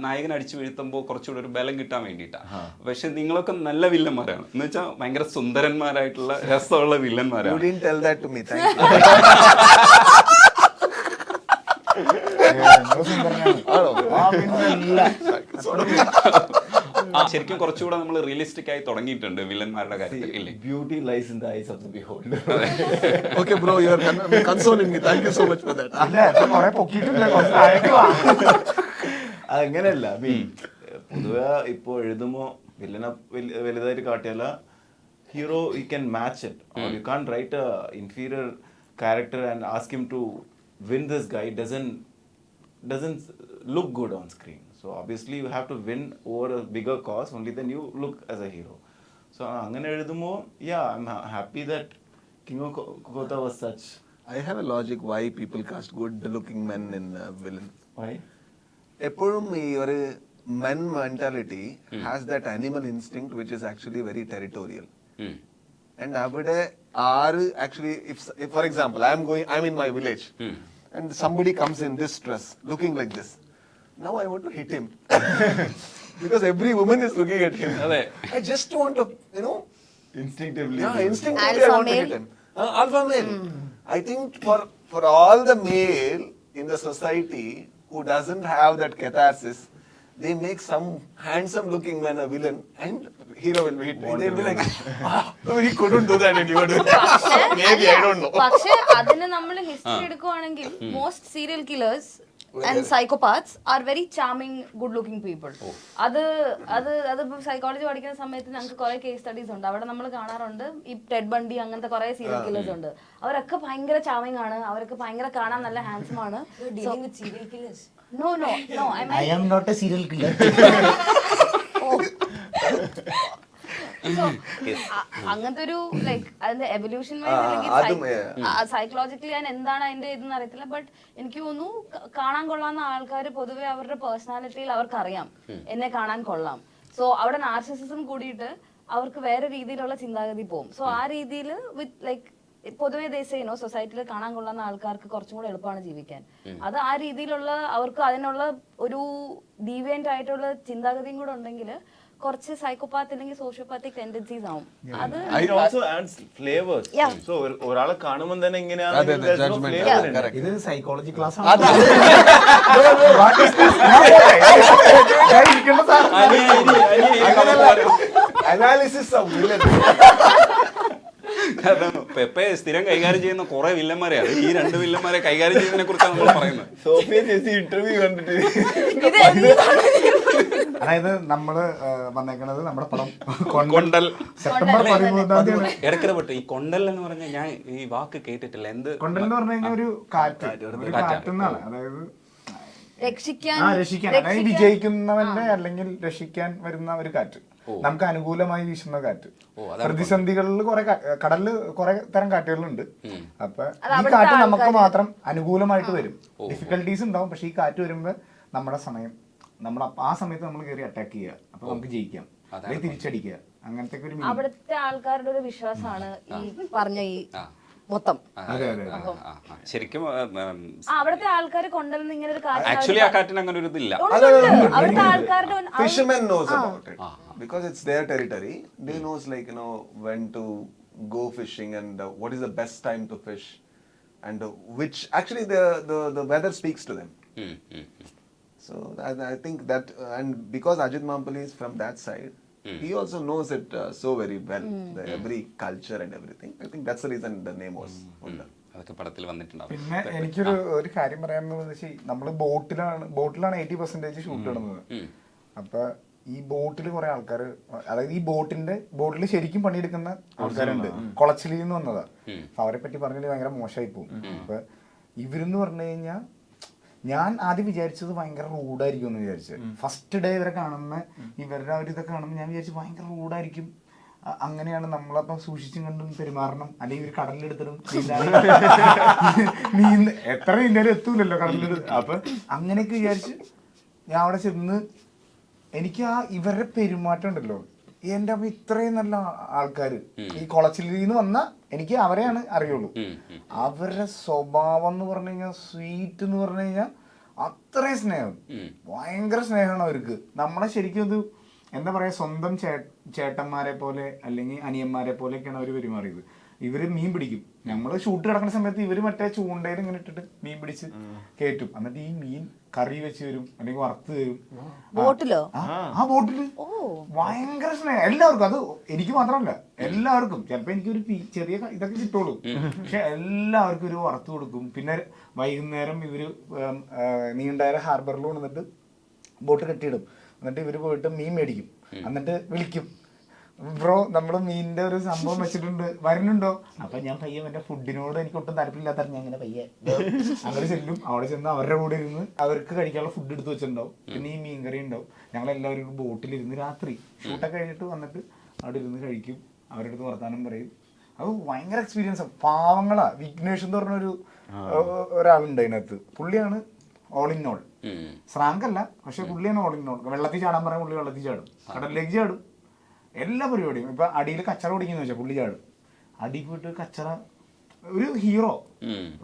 നായകനെ അടിച്ചു വീഴ്ത്തുമ്പോൾ കുറച്ചുകൂടി ഒരു ബലം കിട്ടാൻ വേണ്ടിയിട്ടാണ്. പക്ഷെ നിങ്ങളൊക്കെ നല്ല വില്ലന്മാരാണ്, എന്ന് വെച്ചാൽ ഭയങ്കര സുന്ദരന്മാരായിട്ടുള്ള രസമുള്ള വില്ലന്മാരാണ്. You didn't tell that to me. Thank you. ശരിക്കും കുറച്ചുകൂടെ നമ്മൾ റിയലിസ്റ്റിക് ആയി തുടങ്ങിയിട്ടുണ്ട് വില്ലന്മാരുടെ കാര്യത്തിൽ, ഇല്ലേ? Beauty lies in the eyes of the beholder. Okay bro, you are consoling me. Thank you so much for that. അങ്ങനെയല്ല, പൊതുവെ ഇപ്പൊ എഴുതുമ്പോ വില്ലനെ വലുതായിട്ട് കാട്ടിയല്ല, hero you can match it, or you can't write a inferior character and ask him to win this guy. It doesn't look good on screen. So obviously you have to win over a bigger cause, only then you look as a hero. So angane eduthumo, yeah, I'm happy that King of Kotha was such. I have a logic why people cast good looking men in villain. Why? എപ്പോഴും ഈ ഒരു men mentality has that animal instinct which is actually very territorial. And avade actually if for example I'm in my village and somebody comes in this dress looking like this, now I want to hit him because every woman is looking at him. I just want to instinctively I want to hit him. Alpha male. I think for all the male in the society who doesn't have that catharsis, they make some handsome looking man a villain and hero will be hit. They'll be like, no, he couldn't do that and you were doing maybe, I don't know. പക്ഷെ അതിന് നമ്മൾ history എടുക്കുവാണെങ്കിൽ most serial killers and psychopaths are very charming good looking people. അത് psychology പഠിക്കുന്ന സമയത്ത് ഞങ്ങൾക്ക് കുറെ case studies ഉണ്ട്. അവിടെ നമ്മൾ കാണാറുണ്ട് ഈ ടെഡ് ബണ്ടി അങ്ങനത്തെ കുറെ സീരിയൽ കില്ലേഴ്സ് ഉണ്ട്. അവരൊക്കെ ഭയങ്കര ചാമിങ് ആണ്, അവരൊക്കെ ഭയങ്കര കാണാൻ നല്ല ഹാൻസം ആണ്. No, I am not a serial killer. അങ്ങനത്തെ ഒരു ലൈക്ക് അതിന്റെ എവല്യൂഷൻ സൈക്കോളജിക്കലി ഞാൻ എന്താണ് അതിന്റെ ഇതെന്ന് അറിയത്തില്ല. ബട്ട് എനിക്ക് തോന്നുന്നു കാണാൻ കൊള്ളാവുന്ന ആൾക്കാർ പൊതുവെ അവരുടെ പേഴ്സണാലിറ്റിയിൽ അവർക്കറിയാം എന്നെ കാണാൻ കൊള്ളാം. സോ അവിടെ നാർസിസിസം കൂടിയിട്ട് അവർക്ക് വേറെ രീതിയിലുള്ള ചിന്താഗതി പോകും. സോ ആ രീതിയിൽ വിത്ത് ലൈക്ക് പൊതുവെ ദേശീയനോ സൊസൈറ്റിയിൽ കാണാൻ കൊള്ളുന്ന ആൾക്കാർക്ക് കുറച്ചും കൂടെ എളുപ്പമാണ് ജീവിക്കാൻ. അത് ആ രീതിയിലുള്ള അവർക്ക് അതിനുള്ള ഒരു ഡീവിയന്റ് ആയിട്ടുള്ള ചിന്താഗതിയും കൂടെ ഉണ്ടെങ്കിൽ കുറച്ച് സൈക്കോപാത്ത് അല്ലെങ്കിൽ സോഷ്യോപാത്തിക് ടെൻഡൻസീസ് ആവും. അത് it also adds flavors. So ഒരാളെ കാണുമ്പോൾ തന്നെ ഇങ്ങനെയാണ് ഇത് psychology class Analysis of villain. കാരണം പെപ്പെ സ്ഥിരം കൈകാര്യം ചെയ്യുന്ന കുറെ വില്ലന്മാരെയാണ്. ഈ രണ്ട് വില്ലന്മാരെ കൈകാര്യം ചെയ്യുന്നതിനെ കുറിച്ചാണ് നമ്മൾ പറയുന്നത്. സോഫിയ ചേച്ചി ഇന്റർവ്യൂ കണ്ടിട്ട് അതായത് നമ്മള് വന്നേക്കണത് നമ്മുടെ പടം കൊണ്ടൽ സെപ്റ്റംബർ 13 ഇടക്കിടപെട്ട് ഈ കൊണ്ടൽ എന്ന് പറഞ്ഞാൽ ഞാൻ ഈ വാക്ക് കേട്ടിട്ടില്ല. എന്ത് കൊണ്ടൽ എന്ന് പറഞ്ഞു കഴിഞ്ഞാൽ ഒരു കാറ്റെന്നാണ്. അതായത് രക്ഷിക്കാൻ അതായത് വിജയിക്കുന്നവന്റെ അല്ലെങ്കിൽ രക്ഷിക്കാൻ വരുന്ന ഒരു കാറ്റ്, നമുക്ക് അനുകൂലമായി വീശുന്ന കാറ്റ്. പ്രതിസന്ധികളിൽ കടലില് കുറെ തരം കാറ്റുകളുണ്ട്. അപ്പൊ ഈ കാറ്റ് നമുക്ക് മാത്രം അനുകൂലമായിട്ട് വരും. ഡിഫിക്കൽട്ടീസ് ഉണ്ടാവും, പക്ഷെ ഈ കാറ്റ് വരുമ്പോ നമ്മുടെ സമയം നമ്മൾ ആ സമയത്ത് നമ്മൾ കയറി അറ്റാക്ക് ചെയ്യുക. അപ്പൊ നമുക്ക് ജയിക്കാം, അല്ലെങ്കിൽ തിരിച്ചടിക്കുക. അങ്ങനത്തെ ഒരു അവിടുത്തെ ആൾക്കാരുടെ ഒരു വിശ്വാസമാണ് ഈ പറഞ്ഞ ഈ മൊത്തം. ശരിക്കും അവിടുത്തെ ആൾക്കാർ കൊണ്ടുവന്ന് ഇങ്ങനെ ഒരു ആക്ച്വലി ആ കാറ്റിന് അങ്ങനെ ഒരു ഇതില്ല. അവിടുത്തെ ആൾക്കാരുടെ Fishermen knows about it because it's their territory. They knows like when to go fishing and what is the best time to fish and which actually the weather speaks to them. So I think that and because Ajit Mampally is from that side, he also knows it so very well, every culture and everything. I think that's the reason the name was Kondal. അതൊക്കെ പടത്തിൽ വന്നിട്ടുണ്ടാവും. പിന്നെ എനിക്കൊരു കാര്യം പറയാനുള്ളത് വെച്ചാൽ നമ്മള് ബോട്ടിലാണ് 80% ഷൂട്ട് ഇടുന്നത്. അപ്പൊ ഈ ബോട്ടിൽ കുറെ ആൾക്കാർ, അതായത് ഈ ബോട്ടിൽ ശരിക്കും പണിയെടുക്കുന്ന ആൾക്കാരുണ്ട്. കൊളച്ചിലിൽ നിന്ന് വന്നതാ. അവരെ പറ്റി പറഞ്ഞാൽ ഭയങ്കര മോശമായി പോകും. അപ്പൊ ഇവരെന്ന് പറഞ്ഞു കഴിഞ്ഞാൽ ഞാൻ ആദ്യം വിചാരിച്ചത് ഭയങ്കര റൂഡായിരിക്കും എന്ന് വിചാരിച്ചത്. ഫസ്റ്റ് ഡേ ഇവരെ കാണുന്ന ഇവരുടെ ഒരു ഇതൊക്കെ കാണുമ്പോൾ ഞാൻ വിചാരിച്ചു ഭയങ്കര റൂഡായിരിക്കും. അങ്ങനെയാണ് നമ്മളപ്പം സൂക്ഷിച്ചും കണ്ടും പെരുമാറണം. അല്ലെങ്കിൽ ഇവർ കടലിലെടുത്തിടും എത്ര ഇന്ത്യയിൽ എത്തൂലല്ലോ കടലിലെടുത്ത്. അപ്പൊ അങ്ങനെയൊക്കെ വിചാരിച്ച് ഞാൻ അവിടെ ചെന്ന് എനിക്ക് ആ ഇവരുടെ പെരുമാറ്റം ഉണ്ടല്ലോ, എന്റെ അപ്പൊ ഇത്രയും നല്ല ആൾക്കാര് ഈ കൊളച്ചിലിൽ നിന്ന് വന്ന എനിക്ക് അവരെയാണ് അറിയുള്ളൂ. അവരുടെ സ്വഭാവം എന്ന് പറഞ്ഞു കഴിഞ്ഞാൽ സ്വീറ്റ് എന്ന് പറഞ്ഞു കഴിഞ്ഞാൽ അത്രയും സ്നേഹം, ഭയങ്കര സ്നേഹമാണ് അവർക്ക്. നമ്മളെ ശരിക്കും ഇത് എന്താ പറയാ, സ്വന്തം ചേട്ടന്മാരെ പോലെ അല്ലെങ്കിൽ അനിയന്മാരെ പോലെയൊക്കെയാണ് അവർ പെരുമാറിയത്. ഇവര് മീൻ പിടിക്കും. നമ്മള് ഷൂട്ട് കിടക്കുന്ന സമയത്ത് ഇവര് മറ്റേ ചൂണ്ടയിൽ ഇങ്ങനെ ഇട്ടിട്ട് മീൻ പിടിച്ച് കയറ്റും. എന്നിട്ട് ഈ മീൻ കറി വെച്ച് തരും അല്ലെങ്കിൽ വറുത്ത് തരും. ബോട്ടിലോ? ആ ബോട്ടില് ഭയങ്കര സ്നേഹം എല്ലാവർക്കും. അത് എനിക്ക് മാത്രമല്ല, എല്ലാവർക്കും. ചിലപ്പോ എനിക്കൊരു ചെറിയ ഇതൊക്കെ കിട്ടുള്ളൂ, പക്ഷെ എല്ലാവർക്കും ഒരു വറുത്ത് കൊടുക്കും. പിന്നെ വൈകുന്നേരം ഇവര് നീണ്ടായ ഹാർബറിൽ കൊണ്ടുവന്നിട്ട് ബോട്ട് കെട്ടിയിടും. എന്നിട്ട് ഇവര് പോയിട്ട് മീൻ മേടിക്കും. എന്നിട്ട് വിളിക്കും, ബ്രോ നമ്മള് മീനിന്റെ ഒരു സംഭവം വെച്ചിട്ടുണ്ട്, വരുന്നുണ്ടോ? അപ്പൊ ഞാൻ പയ്യെ എന്റെ ഫുഡിനോട് എനിക്ക് ഒട്ടും താല്പര്യമില്ലാത്ത ഞാൻ ഇങ്ങനെ പയ്യെ അങ്ങനെ ചെല്ലും. അവിടെ ചെന്ന് അവരുടെ കൂടെ ഇരുന്ന് അവർക്ക് കഴിക്കാനുള്ള ഫുഡ് എടുത്ത് വെച്ചിട്ടുണ്ടാവും. പിന്നെ ഈ മീൻകറി ഉണ്ടാവും. ഞങ്ങളെല്ലാവരും ബോട്ടിലിരുന്ന് രാത്രി ഷൂട്ടൊക്കെ കഴിഞ്ഞിട്ട് വന്നിട്ട് അവിടെ ഇരുന്ന് കഴിക്കും. അവരുടെ അടുത്ത് വർത്താനം പറയും. അത് ഭയങ്കര എക്സ്പീരിയൻസ്. പാവങ്ങളാ. വിഘ്നേഷ് എന്ന് പറഞ്ഞൊരു ഒരാളുണ്ട് അതിനകത്ത്. പുള്ളിയാണ് ഓൾ ഇൻ ഓൾ. സ്രാങ്ക് അല്ല, പക്ഷെ പുള്ളിയാണ് ഓൾ ഇൻ ഓൾ. വെള്ളത്തിൽ ചാടാൻ പറയാൻ പുള്ളി വെള്ളത്തിൽ ചാടും, കടലിലേക്ക് ചാടും, എല്ലാ പരിപാടിയും. ഇപ്പൊ അടിയിൽ കച്ചറ പിടിക്കുന്ന വെച്ചാൽ പുള്ളി ചാടും. അടി പോയിട്ട് കച്ചറ, ഒരു ഹീറോ,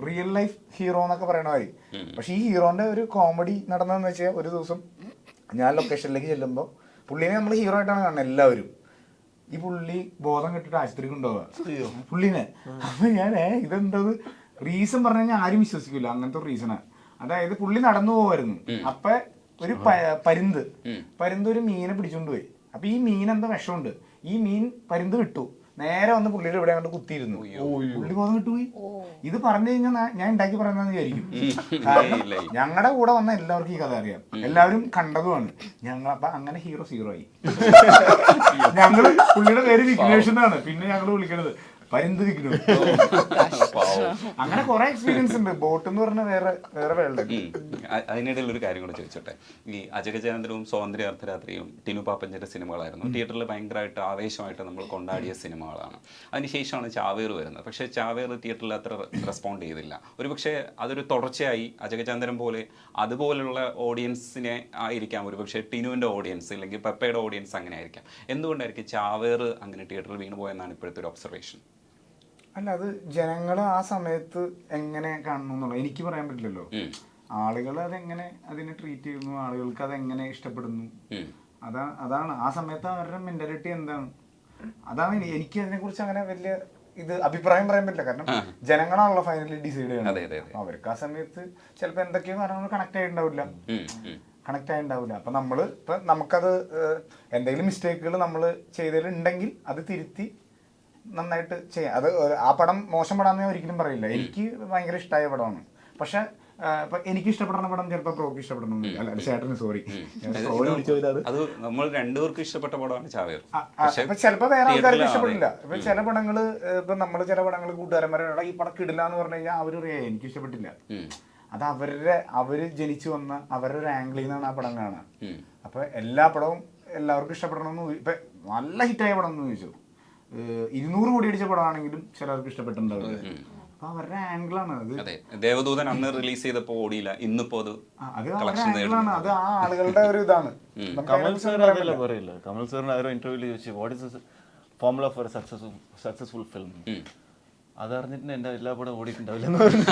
റിയൽ ലൈഫ് ഹീറോ എന്നൊക്കെ പറയണ മാതിരി. പക്ഷെ ഈ ഹീറോന്റെ ഒരു കോമഡി നടന്നതെന്ന് വെച്ചാൽ, ഒരു ദിവസം ഞാൻ ലൊക്കേഷനിലേക്ക് ചെല്ലുമ്പോൾ പുള്ളിനെ നമ്മൾ ഹീറോ ആയിട്ടാണ് കാണുന്നത് എല്ലാവരും. ഈ പുള്ളി ബോധം കെട്ടിട്ട് ആശുപത്രിക്ക് കൊണ്ടുപോകാം പുള്ളിനെ. അപ്പൊ ഞാൻ ഇതെന്തത് റീസൺ പറഞ്ഞു കഴിഞ്ഞാൽ ആരും വിശ്വസിക്കില്ല, അങ്ങനത്തെ ഒരു റീസണാണ്. അതായത് പുള്ളി നടന്നു പോവായിരുന്നു, അപ്പൊ ഒരു പരുന്ത് ഒരു മീനെ പിടിച്ചോണ്ട് പോയി. അപ്പൊ ഈ മീൻ എന്താ വിഷമുണ്ട്, ഈ മീൻ പരുന്ത് വിട്ടു, നേരെ വന്ന് പുള്ളിയുടെ ഇവിടെ കണ്ട് കുത്തിയിരുന്നു, പുള്ളി ബോധം വിട്ടുപോയി. ഇത് പറഞ്ഞു കഴിഞ്ഞാൽ ഞാൻ ഉണ്ടാക്കി പറയുന്നതെന്ന് വിചാരിക്കും. കാരണം ഞങ്ങളുടെ കൂടെ വന്ന എല്ലാവർക്കും ഈ കഥ അറിയാം, എല്ലാവരും കണ്ടതുമാണ്. ഞങ്ങൾ അപ്പൊ അങ്ങനെ ഹീറോ ആയി. ഞങ്ങള് പുള്ളിയുടെ പേര് വിഘ്നേഷ് എന്നാണ് പിന്നെ ഞങ്ങള് വിളിക്കണത്, പരുന്ത് വിഘ്നു. അങ്ങനെ കുറെ എക്സ്പീരിയൻസ് ഉണ്ട്. ബോട്ട് എന്ന് പറഞ്ഞ വേറെ വേൾഡ്. അതിനിടയിൽ ഒരു കാര്യം കൂടെ ചോദിച്ചോട്ടെ. ഈ അജഗജാന്തരവും സ്വാതന്ത്ര്യ അർദ്ധരാത്രിയും ടിനു പാപ്പഞ്ചന്റെ സിനിമകളായിരുന്നു തിയേറ്ററിൽ ഭയങ്കരമായിട്ട് ആവേശമായിട്ട് നമ്മൾ കൊണ്ടാടിയ സിനിമകളാണ്. അതിനുശേഷമാണ് ചാവേർ വരുന്നത്. പക്ഷേ ചാവേർ തിയേറ്ററിൽ അത്ര റെസ്പോണ്ട് ചെയ്തില്ല. ഒരുപക്ഷെ അതൊരു തുടർച്ചയായി അജഗജാന്തരം പോലെ അതുപോലുള്ള ഓഡിയൻസിനെ ആയിരിക്കാം ഒരുപക്ഷെ ടിനുവിൻ്റെ ഓഡിയൻസ് അല്ലെങ്കിൽ പെപ്പയുടെ ഓഡിയൻസ് അങ്ങനെ ആയിരിക്കാം. എന്തുകൊണ്ടായിരിക്കും ചാവേർ അങ്ങനെ തിയേറ്ററിൽ വീണു പോയെന്നാണ് ഇപ്പോഴത്തെ ഒരു ഒബ്സർവേഷൻ? അല്ല, അത് ജനങ്ങൾ ആ സമയത്ത് എങ്ങനെ കാണുന്നു എന്നുള്ളത് എനിക്ക് പറയാൻ പറ്റില്ലല്ലോ. ആളുകൾ അതെങ്ങനെ അതിനെ ട്രീറ്റ് ചെയ്യുന്നു, ആളുകൾക്ക് അതെങ്ങനെ ഇഷ്ടപ്പെടുന്നു, അതാണ് ആ സമയത്ത് അവരുടെ മെന്റാലിറ്റി എന്താണ്. അതാണ് എനിക്ക് അതിനെ കുറിച്ച് അങ്ങനെ വലിയ അഭിപ്രായം പറയാൻ പറ്റില്ല. കാരണം ജനങ്ങളാണല്ലോ ഫൈനലി ഡിസൈഡ് ചെയ്യണത്. അവർക്ക് ആ സമയത്ത് ചിലപ്പോൾ എന്തൊക്കെയോ കാര്യങ്ങൾ കണക്ട് ആയിട്ടുണ്ടാവില്ല. അപ്പൊ നമുക്കത് എന്തെങ്കിലും മിസ്റ്റേക്കുകൾ നമ്മൾ ചെയ്തതിലുണ്ടെങ്കിൽ അത് തിരുത്തി നന്നായിട്ട് ചെയ്യാം. അത് ആ പടം മോശം പടം ഞാൻ ഒരിക്കലും പറയില്ല. എനിക്ക് ഭയങ്കര ഇഷ്ടമായ പടമാണ്. പക്ഷെ ഇപ്പൊ എനിക്ക് ഇഷ്ടപ്പെടുന്ന പടം ചിലപ്പോൾ പ്രോക്ക് ഇഷ്ടപ്പെടണമെന്നില്ല. അല്ല, ചേട്ടന് സോറി അത് നമ്മൾ രണ്ടുപേർക്കും ഇഷ്ടപ്പെട്ട പടമാണ് ചാവേർ. ചിലപ്പോ വേറെ ആൾക്കാർക്ക് ഇഷ്ടപ്പെടില്ല. ഇപ്പൊ ചില പടങ്ങള് ഇപ്പൊ നമ്മള് ചില പടങ്ങൾ കൂട്ടുകാരന്മാരോട് ഈ പടം ഇടില്ല എന്ന് പറഞ്ഞു കഴിഞ്ഞാൽ അവര് എനിക്ക് ഇഷ്ടപ്പെട്ടില്ല. അത് അവര് ജനിച്ചു വന്ന അവരുടെ ഒരു ആംഗിളിൽ നിന്നാണ് ആ പടം കാണുക. അപ്പൊ എല്ലാ പടവും എല്ലാവർക്കും ഇഷ്ടപ്പെടണമെന്ന് ഇപ്പൊ നല്ല ഹിറ്റായ പടം എന്ന് ചോദിച്ചു 200 കോടി അടിച്ച പടമാണെങ്കിലും ചിലർക്ക് ഇഷ്ടപ്പെട്ടിട്ടുണ്ടാവില്ല. അപ്പൊ അവരുടെ ആംഗിളാണ് അത്. ദേവദൂതൻ അന്ന് റിലീസ് ചെയ്തപ്പോ ഓടിയില്ല, ഇന്നിപ്പോ അത് ആംഗിളാണ്. അത് ആ ആളുകളുടെ ഒരു ഇതാണ്. കമൽ സാർ അതല്ല പറയില്ല. കമൽ സാറിന് ആരോ ഇന്റർവ്യൂല് ചോദിച്ചു what is formula for successful film. അതറിഞ്ഞിട്ട് എന്റെ എല്ലാ പടം ഓടിയിട്ടുണ്ടാവില്ലെന്ന് പറഞ്ഞു.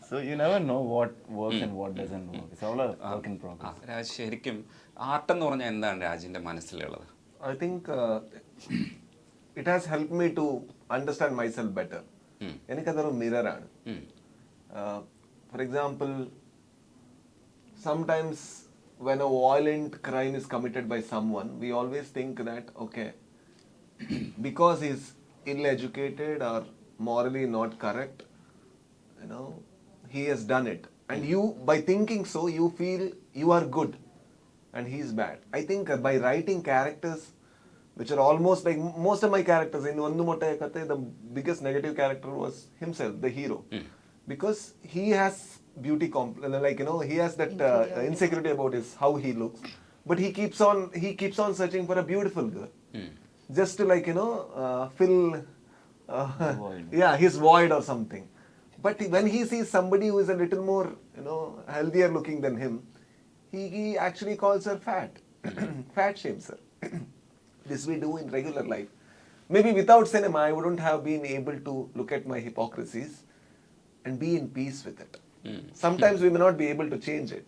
So you never know what works and what doesn't work. It's all a work in progress. Raj, ശരിക്കും ആർട്ട് എന്ന് പറഞ്ഞാൽ എന്താണ് രാജിന്റെ മനസ്സിലുള്ളത്? I think it has helped me to understand myself better. എനിക്കതൊരു മിററാണ്. For example, sometimes when a violent crime is committed by someone, we always think that, okay, because he's ill-educated or morally not correct, he has done it. And you, by thinking so, you feel you are good and he's bad. I think by writing characters which are almost like most of my characters in Vandu Motta Kathe, the biggest negative character was himself, the hero, because he has beauty he has that insecurity about how he looks, but he keeps on searching for a beautiful girl, just to fill his void or something. But when he sees somebody who is a little more healthier looking than him, he actually calls her fat. Fat shames her. This we do in regular life. Maybe without cinema, I wouldn't have been able to look at my hypocrisies and be in peace with it. Sometimes we may not be able to change it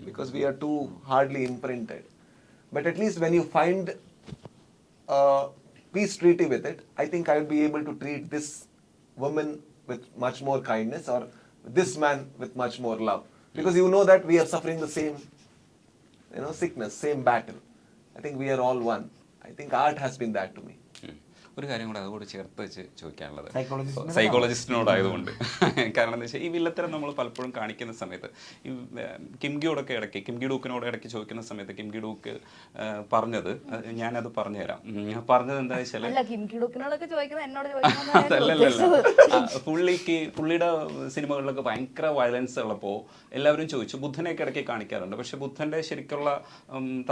because we are too hardly imprinted. But at least when you find a peace treaty with it, I think I will be able to treat this woman with much more kindness or this man with much more love. Because you know that we are suffering the same sickness, same battle. I think we are all one. I think art has been that to me. ഒരു കാര്യം കൂടെ അതുകൂടെ ചേർത്ത് വെച്ച് ചോദിക്കാനുള്ളത് സൈക്കോളജിസ്റ്റിനോടായതുകൊണ്ട്. കാരണം എന്താ വെച്ചാൽ ഈ വില്ലത്തരം നമ്മൾ പലപ്പോഴും കാണിക്കുന്ന സമയത്ത് ഈ കിംഗി ഡൂക്കിനോട് ഇടയ്ക്ക് ചോദിക്കുന്ന സമയത്ത് കിംഗി ഡൂക്ക് പറഞ്ഞത് ഞാനത് പറഞ്ഞുതരാം. പറഞ്ഞത് എന്താ വെച്ചാൽ പുള്ളിയുടെ സിനിമകളിലൊക്കെ ഭയങ്കര വയലൻസ് ഉള്ളപ്പോൾ എല്ലാവരും ചോദിച്ചു ബുദ്ധനെയൊക്കെ ഇടയ്ക്ക് കാണിക്കാറുണ്ട്, പക്ഷെ ബുദ്ധന്റെ ശരിക്കുള്ള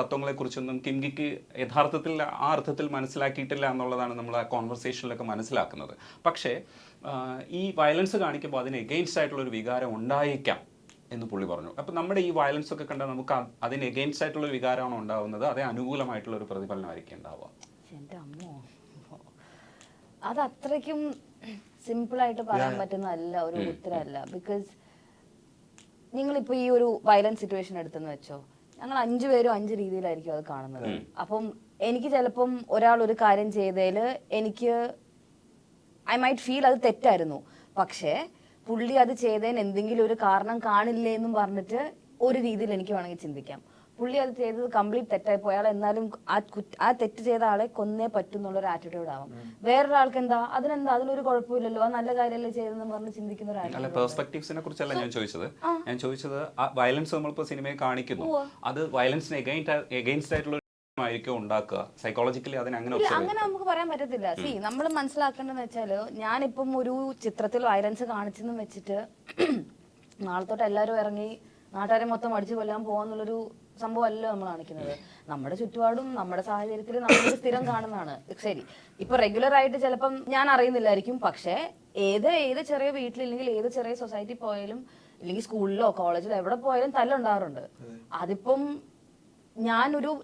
തത്വങ്ങളെക്കുറിച്ചൊന്നും കിംഗിക്ക് യഥാർത്ഥത്തിൽ ആ അർത്ഥത്തിൽ മനസ്സിലാക്കിയിട്ടില്ല എന്നുള്ളതാണ് നമ്മൾ ആ കോൺവെർസേഷനിലൊക്കെ മനസ്സിലാക്കുന്നത്. പക്ഷേ ഈ വയലൻസ് കാണിക്കുമ്പോൾ അതിന് എഗെയിൻസ്റ്റ് ആയിട്ടുള്ളൊരു വികാരം ഉണ്ടായേക്കാം എന്ന് പുള്ളി പറഞ്ഞു. അപ്പം നമ്മുടെ ഈ വയലൻസ് ഒക്കെ കണ്ടാൽ നമുക്ക് അതിന് എഗെയിൻസ്റ്റ് ആയിട്ടുള്ള വികാരമാണോ ഉണ്ടാവുന്നത്, അതേ അനുകൂലമായിട്ടുള്ള ഒരു പ്രതിഫലനമായിരിക്കും ഉണ്ടാവുക? അത് അത്രയ്ക്കും സിമ്പിളായിട്ട് പറയാൻ പറ്റുന്നതല്ല, ഒരു ഉത്തരമല്ല. ബിക്കോസ് നിങ്ങളിപ്പോൾ ഈ ഒരു വയലൻസ് സിറ്റുവേഷൻ എടുത്തെന്ന് വെച്ചോ, ഞങ്ങൾ 5 പേരും 5 രീതിയിലായിരിക്കും അത് കാണുന്നത്. അപ്പം എനിക്ക് ചിലപ്പം ഒരാൾ ഒരു കാര്യം ചെയ്തതിൽ ഐ മൈറ്റ് ഫീൽ അത് തെറ്റായിരുന്നു, പക്ഷേ പുള്ളി അത് ചെയ്തതിന് എന്തെങ്കിലും ഒരു കാരണം കാണില്ലേ എന്നും പറഞ്ഞിട്ട് ഒരു രീതിയിൽ എനിക്ക് വേണമെങ്കിൽ ചിന്തിക്കാം. പുള്ളി അത് ചെയ്തത് കംപ്ലീറ്റ് തെറ്റായി പോയാൽ എന്നാലും ആ തെറ്റ് ചെയ്ത ആളെ കൊന്നേ പറ്റുന്നുള്ള ഒരു ആറ്റിറ്റ്യൂഡ് ആവും. വേറൊരാൾക്ക് എന്താ അതിലൊരു കുഴപ്പമില്ലല്ലോ, അത് നല്ല കാര്യമല്ലേ ചെയ്തെന്ന് പറഞ്ഞ് ചിന്തിക്കുന്ന ഒരു അല്ല, പെർസ്പെക്ടീവ്സിനെ കുറിച്ചല്ല ഞാൻ ചോദിച്ചത് വയലൻസ് നമ്മളിപ്പോ സിനിമയെ കാണിക്കുന്നു, അത് വയലൻസിന് എഗെയിൻസ്റ്റ് ആയിട്ടുള്ള ആയിരിക്കും ഉണ്ടാക്കുക. സൈക്കോളജിക്കലി അങ്ങനെ നമുക്ക് പറയാൻ പറ്റത്തില്ല. സി നമ്മൾ മനസ്സിലാക്കേണ്ടതെന്ന് വെച്ചാല്, ഞാനിപ്പം ഒരു ചിത്രത്തിൽ വയലൻസ് കാണിച്ചെന്ന് വെച്ചിട്ട് നാളെ തൊട്ട് എല്ലാവരും ഇറങ്ങി നാട്ടുകാരെ മൊത്തം അടിച്ചു കൊല്ലാൻ പോകാന്നുള്ളൊരു സംഭവമല്ലോ നമ്മൾ കാണിക്കുന്നത്. നമ്മുടെ ചുറ്റുപാടും നമ്മുടെ സാഹചര്യത്തിൽ നമ്മളൊരു സ്ഥിരം കാണുന്നതാണ്. ശരി, ഇപ്പൊ റെഗുലർ ആയിട്ട് ചിലപ്പം ഞാൻ അറിയുന്നില്ലായിരിക്കും, പക്ഷെ ഏത് ചെറിയ വീട്ടിലില്ലെങ്കിൽ ഏത് ചെറിയ സൊസൈറ്റി പോയാലും ഇല്ലെങ്കിൽ സ്കൂളിലോ കോളേജിലോ എവിടെ പോയാലും തല്ലുണ്ടാവാറുണ്ട്. അതിപ്പം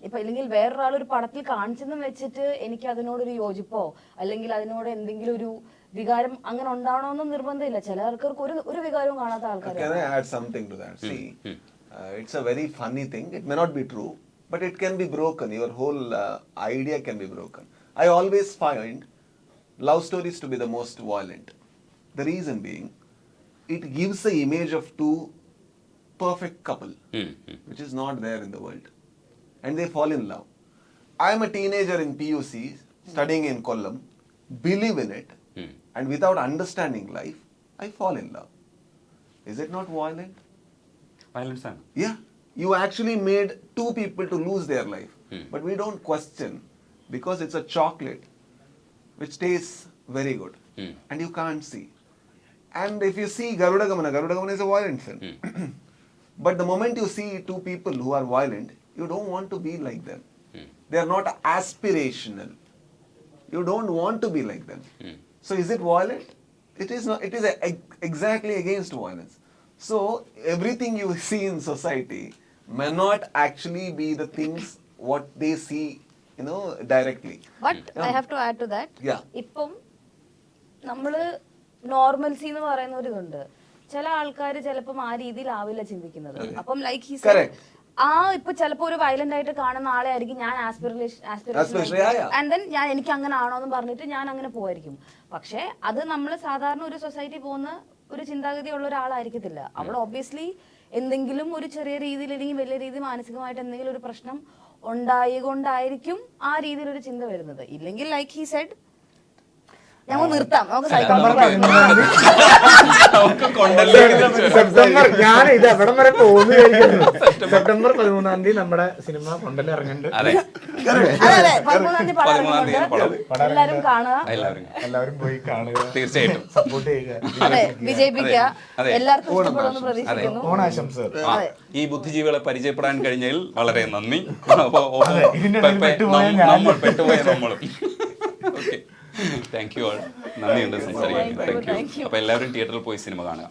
ഇപ്പൊ അല്ലെങ്കിൽ വേറൊരാൾ ഒരു പടത്തിൽ കാണിച്ചെന്ന് വെച്ചിട്ട് എനിക്ക് അതിനോടൊരു യോജിപ്പോ അല്ലെങ്കിൽ അതിനോട് എന്തെങ്കിലും ഒരു വികാരം അങ്ങനെ ഉണ്ടാവണമെന്നും നിർബന്ധമില്ല. ചില ആൾക്കാർക്ക് ഒരു വികാരവും കാണാത്ത ആൾക്കാർ. Can I add something to that? See, it's a very funny thing. It may not be true, but it can be broken. Your whole idea can be broken. I always find love stories to be the most violent. The reason being, it gives the image of two perfect couple, which is not there in the world. And they fall in love. I am a teenager in PUC, studying in Kollam, believe in it, and without understanding life, I fall in love. Is it not violent? Violence ആണ്. Yeah. You actually made two people to lose their life. But we don't question, because it's a chocolate which tastes very good. And you can't see. And if you see Garuda Gamana is a violent film. But the moment you see two people who are violent, you don't want to be like them. They are not aspirational. You don't want to be like them. So is it violent? It is not. It is exactly against violence. So everything you see in society may not actually be the things what they see, directly. But I have to add to that. Yeah. ഇപ്പം നമ്മള് normalcy എന്ന് പറയുന്ന ഒരു ഇതുണ്ട്. ചില ആൾക്കാർ ചിലപ്പം ആ രീതിയിലാവില്ല ചിന്തിക്കുന്നത്. അപ്പം ലൈക്ക് ഹി സെഡ്, ഇപ്പൊ ചിലപ്പോ ഒരു വയലന്റ് ആയിട്ട് കാണുന്ന ആളെ ആയിരിക്കും ഞാൻ ആൻഡ് ദെൻ എനിക്ക് അങ്ങനെ ആണോന്ന് പറഞ്ഞിട്ട് ഞാൻ അങ്ങനെ പോയിരിക്കും. പക്ഷെ അത് നമ്മൾ സാധാരണ ഒരു സൊസൈറ്റി പോകുന്ന ഒരു ചിന്താഗതി ഉള്ള ഒരാളായിരിക്കത്തില്ല. അവിടെ ഒബ്വിയസ്ലി എന്തെങ്കിലും ഒരു ചെറിയ രീതിയിൽ അല്ലെങ്കിൽ വലിയ രീതിയിൽ മാനസികമായിട്ട് എന്തെങ്കിലും ഒരു പ്രശ്നം ഉണ്ടായിക്കൊണ്ടായിരിക്കും ആ രീതിയിലൊരു ചിന്ത വരുന്നത്. ഇല്ലെങ്കിൽ ലൈക്ക് ഹി സെഡ്, ഞങ്ങൾ നിർത്താം, നമുക്ക് സെപ്റ്റംബർ ഞാൻ ഇത് എവിടം വരെ പോകുന്നു. സെപ്റ്റംബർ 13 നമ്മുടെ സിനിമ കൊണ്ടൽ ഇറങ്ങുന്നുണ്ട്. 13 എല്ലാരും കാണുക, എല്ലാവരും പോയി കാണുക, തീർച്ചയായിട്ടും സപ്പോർട്ട് ചെയ്യുക, വിജയിപ്പിക്കുക. എല്ലാവർക്കും ഇഷ്ടപ്പെടുമെന്ന് പ്രതീക്ഷിക്കുന്നു. ഓണാശംസകൾ. ഈ ബുദ്ധിജീവികളെ പരിചയപ്പെടാൻ കഴിഞ്ഞതിൽ വളരെ നന്ദി. പെട്ടുപോയ നമ്മളും. Okay, thank you all. നന്ദിയുണ്ട് സംസാരിക്കാൻ. Thank you. അപ്പൊ എല്ലാവരും തിയേറ്ററിൽ പോയി സിനിമ കാണുക.